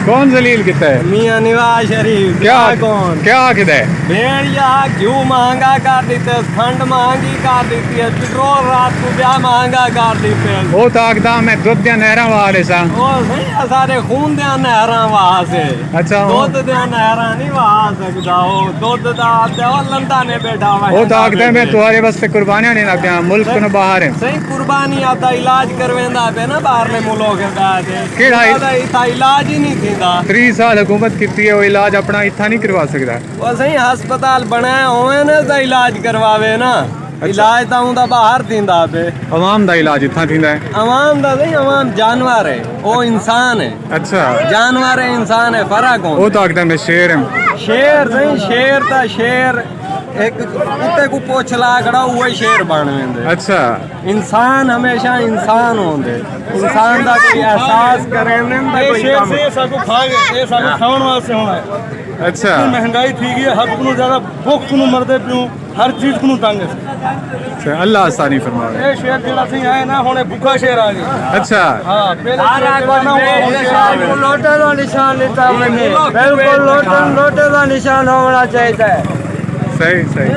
कौन जलील किता है? मियां नवाज शरीफ। क्या कौन क्या आखिदा है? भेड़िया घ्यू महंगा कर देते, खंड महंगी कर देती है, पेट्रोल रात को ब्याह महंगा कर देते हैं। वो तो आखदा मैं दुध दियां नहरां वाले सा। वो नहीं है सारे खून दिया नहरां वहां से। अच्छा दुध दिया नहरां नहीं वहां सकता। वो दुध दा आते वो लंदा ने बैठा हुआ है। वो तो आखदा मैं तुम्हारे वास्ते कुर्बानियां देना पिया, मुल्क तो बाहर है। सही कुर्बानी आता इलाज करवेंदा पे ना बाहरले मुल्क दा केड़ा इथा इलाज ही नहीं थींदा। 3 साल हुकूमत की है, वो इलाज अपना इतना नहीं करवा सकता। वो सही अस्पताल बनाए होवे ना तो इलाज करवावे ना। इलाज तो उनका बाहर थींदा पे। अवाम दा इलाज इतना थींदा है। अवाम दा नहीं, अवाम जानवर है, वो इंसान है। अच्छा जानवर है इंसान है, फर्क वो हो। तो आखदा मैं शेर हूं। शेर नहीं, शेर ता शेर एक कुत्ते को पोछ ला खड़ा हुआ शेर बन वेंदे। अच्छा इंसान हमेशा इंसान होंदे। इंसान दा कोई एहसास करेंदे ना कोई शेर काम। से ये सागो खागे, ये सागो खावन वास्ते होना है। अच्छा महंगाई थी गई, हर को ज्यादा भूख को मरदे पियो, हर चीज को तंग है। अच्छा, अल्लाह आसानी फरमावे। ये शेर जेड़ा सी आए ना, हुणे भूखा शेर आ गया। अच्छा हां पहले शेर जेड़ा ना हुआ शेर लोटे का निशान लेता मैंने, बिल्कुल लोटे का निशान होना चाहिए। सही सही।